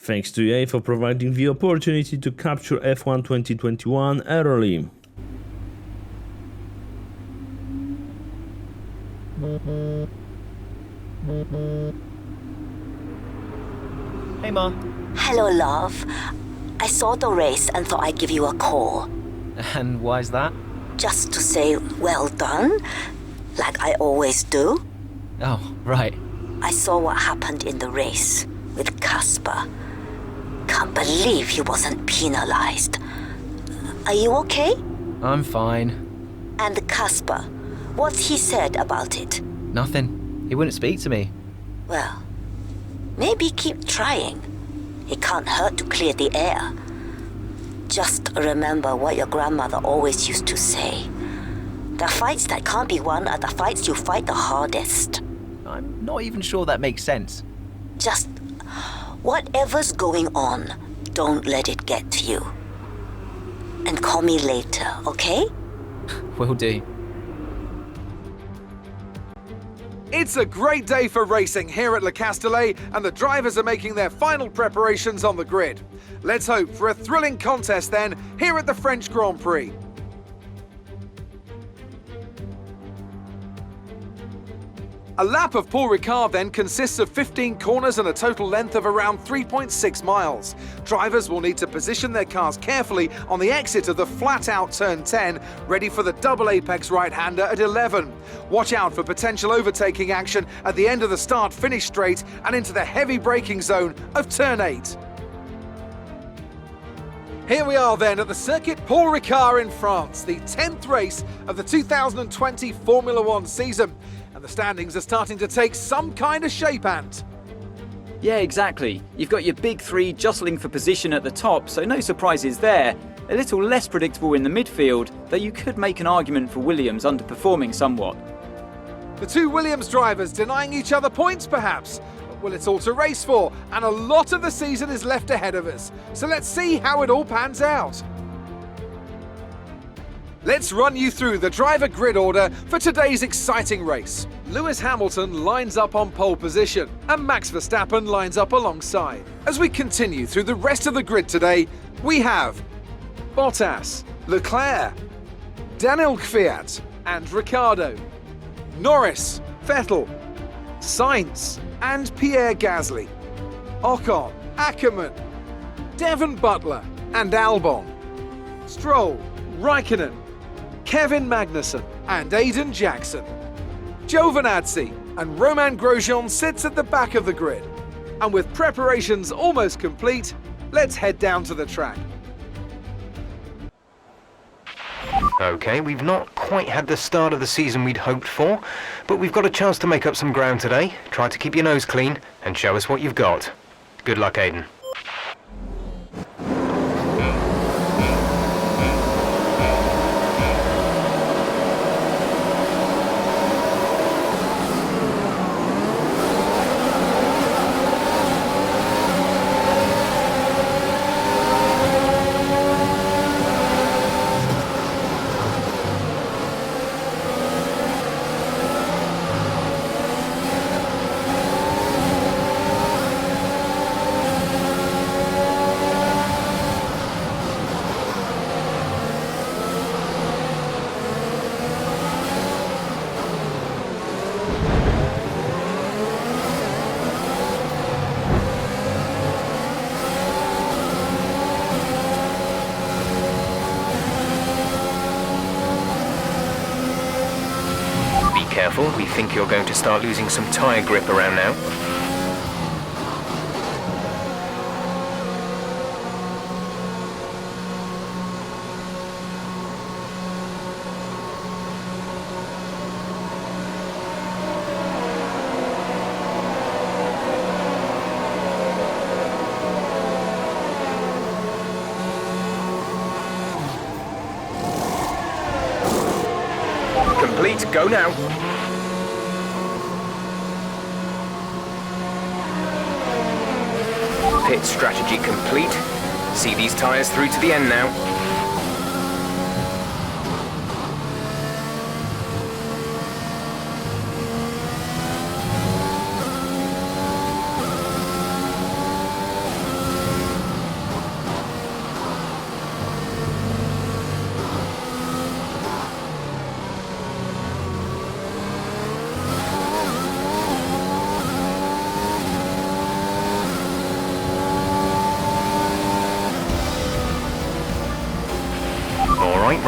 Thanks to EA for providing the opportunity to capture F1 2021 early. Hey, Ma. Hello, love. I saw the race and thought I'd give you a call. And why's that? Just to say well done, like I always do. Oh, right. I saw what happened in the race with Casper. Can't believe he wasn't penalized. Are you okay? I'm fine. And Casper, what's he said about it? Nothing. He wouldn't speak to me. Well, maybe keep trying. It can't hurt to clear the air. Just remember what your grandmother always used to say. The fights that can't be won are the fights you fight the hardest. I'm not even sure that makes sense. Just whatever's going on, don't let it get to you. And call me later, okay? Will do. It's a great day for racing here at Le Castellet, and the drivers are making their final preparations on the grid. Let's hope for a thrilling contest then here at the French Grand Prix. A lap of Paul Ricard then consists of 15 corners and a total length of around 3.6 miles. Drivers will need to position their cars carefully on the exit of the flat-out turn 10, ready for the double apex right-hander at 11. Watch out for potential overtaking action at the end of the start-finish straight and into the heavy braking zone of turn 8. Here we are then at the Circuit Paul Ricard in France, the 10th race of the 2020 Formula One season. And the standings are starting to take some kind of shape, Ant. Yeah, exactly. You've got your big three jostling for position at the top, so no surprises there. A little less predictable in the midfield, though you could make an argument for Williams underperforming somewhat. The two Williams drivers denying each other points, perhaps. Well, it's all to race for, and a lot of the season is left ahead of us. So let's see how it all pans out. Let's run you through the driver grid order for today's exciting race. Lewis Hamilton lines up on pole position, and Max Verstappen lines up alongside. As we continue through the rest of the grid today, we have Bottas, Leclerc, Daniel Kvyat and Ricciardo, Norris, Vettel, Sainz and Pierre Gasly, Ocon, Ackermann, Devon Butler and Albon, Stroll, Raikkonen, Kevin Magnussen and Aiden Jackson. Giovinazzi and Romain Grosjean sits at the back of the grid. And with preparations almost complete, let's head down to the track. Okay, we've not quite had the start of the season we'd hoped for, but we've got a chance to make up some ground today. Try to keep your nose clean and show us what you've got. Good luck, Aiden. Careful, we think you're going to start losing some tyre grip around now. Complete, go now. Pit strategy complete. See these tyres through to the end now.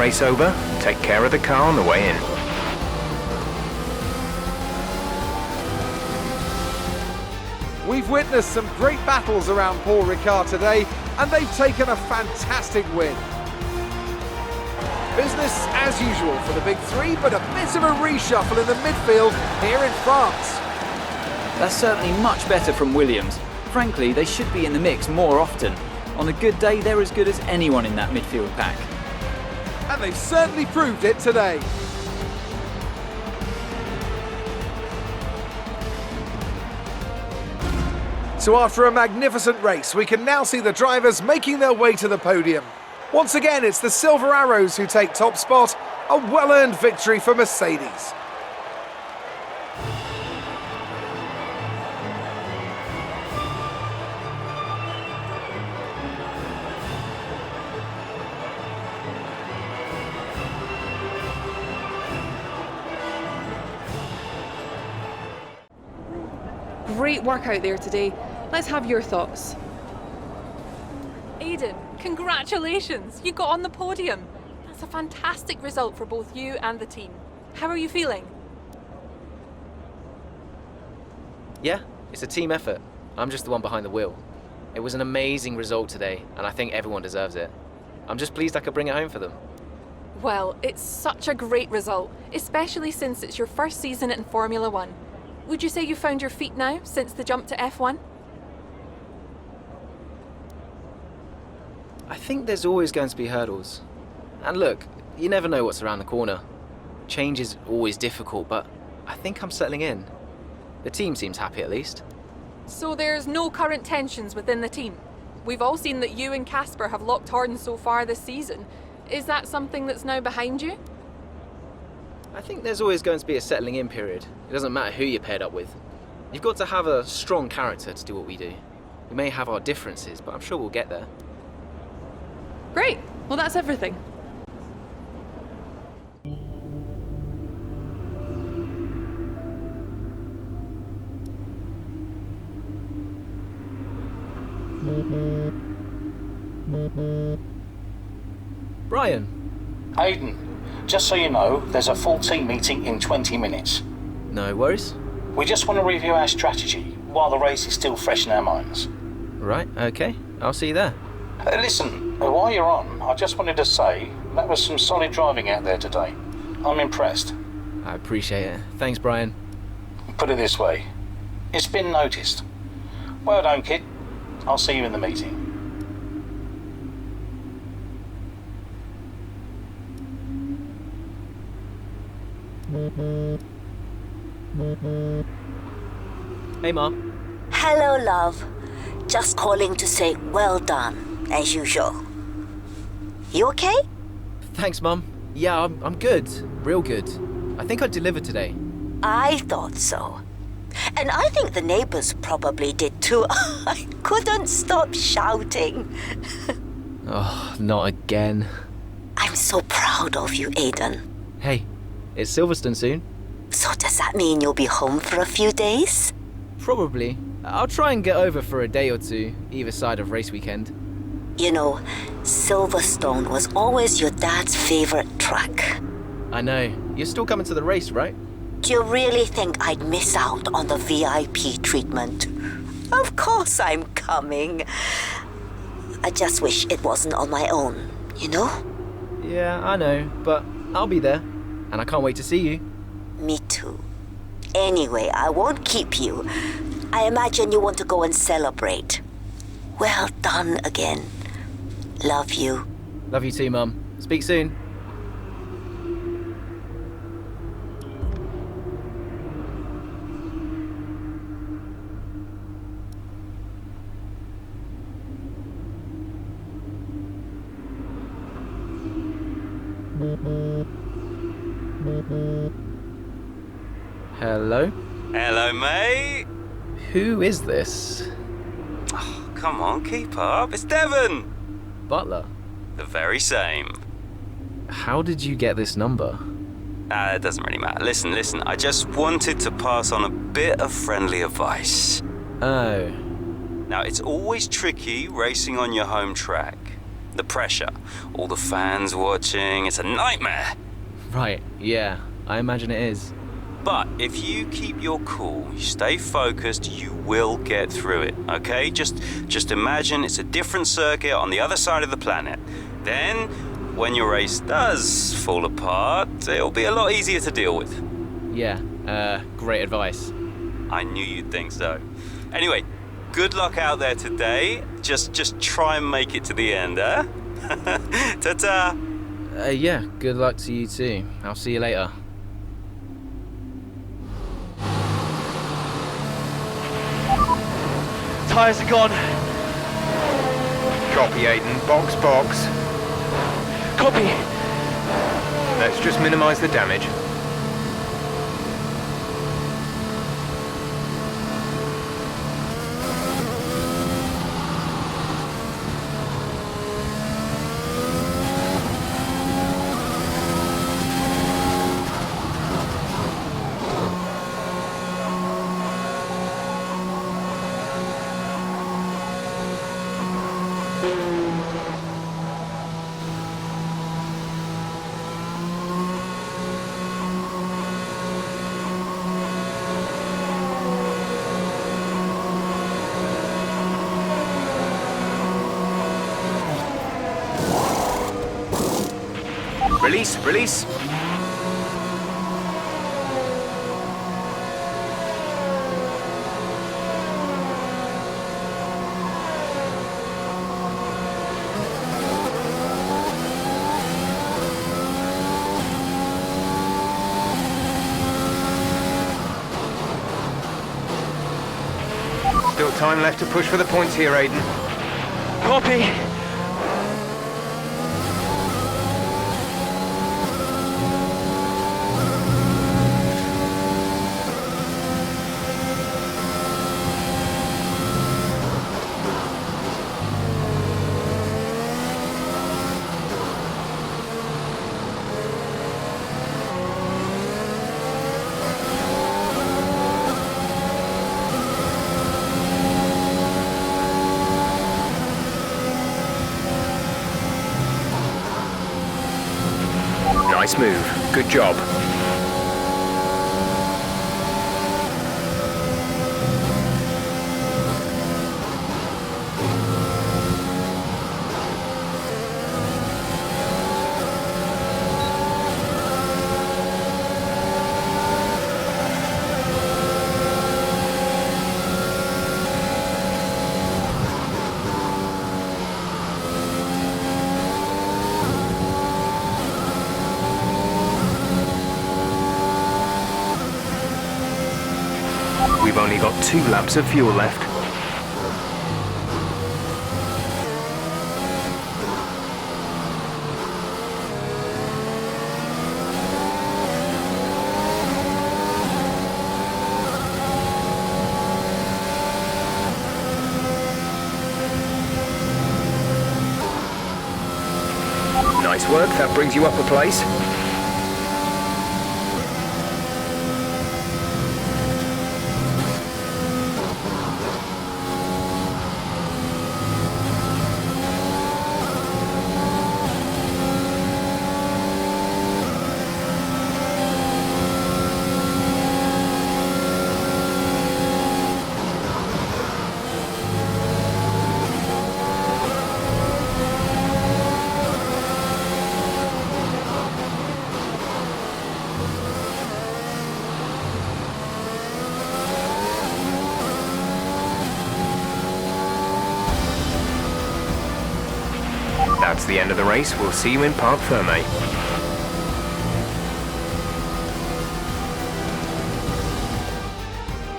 race over, take care of the car on the way in. We've witnessed some great battles around Paul Ricard today, and they've taken a fantastic win. Business as usual for the big three, but a bit of a reshuffle in the midfield here in France. That's certainly much better from Williams. Frankly, they should be in the mix more often. On a good day, they're as good as anyone in that midfield pack. And they've certainly proved it today. So after a magnificent race, we can now see the drivers making their way to the podium. Once again, it's the Silver Arrows who take top spot, a well-earned victory for Mercedes. Great work out there today. Let's have your thoughts. Aiden, congratulations! You got on the podium. That's a fantastic result for both you and the team. How are you feeling? Yeah, it's a team effort. I'm just the one behind the wheel. It was an amazing result today, and I think everyone deserves it. I'm just pleased I could bring it home for them. Well, it's such a great result, especially since it's your first season in Formula One. Would you say you found your feet now since the jump to F1? I think there's always going to be hurdles. And look, you never know what's around the corner. Change is always difficult, but I think I'm settling in. The team seems happy at least. So there's no current tensions within the team. We've all seen that you and Casper have locked horns so far this season. Is that something that's now behind you? I think there's always going to be a settling in period. It doesn't matter who you're paired up with. You've got to have a strong character to do what we do. We may have our differences, but I'm sure we'll get there. Great. Well, that's everything. Brian. Aiden, just so you know, there's a full team meeting in 20 minutes. No worries. We just want to review our strategy while the race is still fresh in our minds. Right, okay. I'll see you there. Listen, while you're on, I just wanted to say that was some solid driving out there today. I'm impressed. I appreciate it. Thanks, Brian. Put it this way, it's been noticed. Well done, kid. I'll see you in the meeting. Hey, Ma. Hello, love. Just calling to say well done, as usual. You okay? Thanks, Mum. Yeah, I'm good. Real good. I think I delivered today. I thought so. And I think the neighbors probably did too. I couldn't stop shouting. Oh, not again. I'm so proud of you, Aiden. Hey, it's Silverstone soon. So does that mean you'll be home for a few days? Probably. I'll try and get over for a day or two, either side of race weekend. You know, Silverstone was always your dad's favorite track. I know. You're still coming to the race, right? Do you really think I'd miss out on the VIP treatment? Of course I'm coming. I just wish it wasn't on my own, you know? Yeah, I know, but I'll be there. And I can't wait to see you. Me too. Anyway, I won't keep you. I imagine you want to go and celebrate. Well done again. Love you. Love you too, Mum. Speak soon. Hello? Hello, mate. Who is this? Oh, come on, keep up. It's Devon. Butler? The very same. How did you get this number? It doesn't really matter. Listen, I just wanted to pass on a bit of friendly advice. Oh. Now, it's always tricky racing on your home track. The pressure, all the fans watching, it's a nightmare. Right, yeah, I imagine it is. But if you keep your cool, you stay focused, you will get through it, okay? Just imagine it's a different circuit on the other side of the planet. Then, when your race does fall apart, it'll be a lot easier to deal with. Yeah, great advice. I knew you'd think so. Anyway, good luck out there today. Just try and make it to the end, huh? Ta-ta! Yeah, good luck to you too. I'll see you later. Tyres are gone. Copy, Aiden. Box. Copy. Let's just minimise the damage. Release. Still time left to push for the points here, Aiden. Copy. Nice move. Good job. We've only got 2 laps of fuel left. Nice work, that brings you up a place. That's the end of the race. We'll see you in Parc Fermé.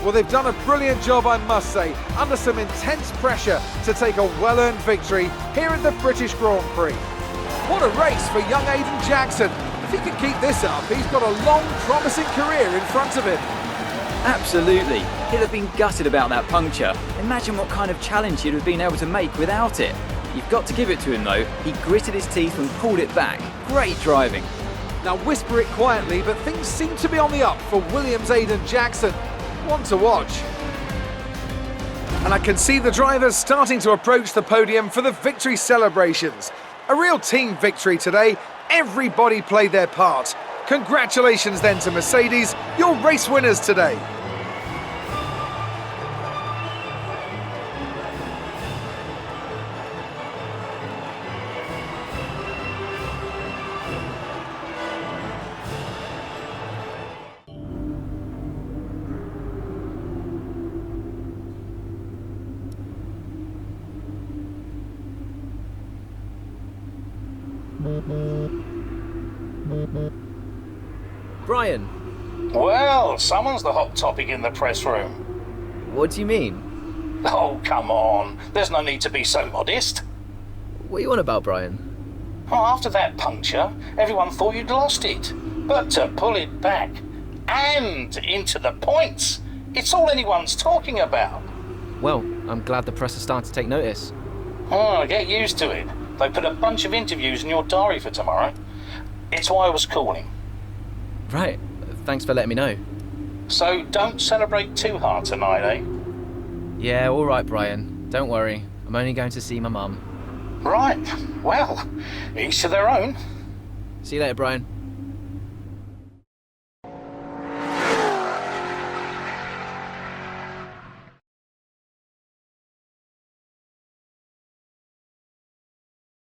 Well, they've done a brilliant job, I must say, under some intense pressure to take a well-earned victory here at the British Grand Prix. What a race for young Aiden Jackson. If he can keep this up, he's got a long, promising career in front of him. Absolutely. He'd have been gutted about that puncture. Imagine what kind of challenge he'd have been able to make without it. You've got to give it to him though. He gritted his teeth and pulled it back. Great driving. Now whisper it quietly, but things seem to be on the up for Williams' Aiden Jackson. One to watch. And I can see the drivers starting to approach the podium for the victory celebrations. A real team victory today. Everybody played their part. Congratulations then to Mercedes, your race winners today. Brian, Well, someone's the hot topic in the press room. what do you mean? Oh, come on. There's no need to be so modest. What are you on about, Brian? Well, after that puncture, everyone thought you'd lost it. But to pull it back and into the points, it's all anyone's talking about. Well, I'm glad the press is starting to take notice. Oh, get used to it. They put a bunch of interviews in your diary for tomorrow. It's why I was calling. Right, thanks for letting me know. So don't celebrate too hard tonight, eh? Yeah, all right, Brian. Don't worry. I'm only going to see my mum. Right. Well, each to their own. See you later, Brian.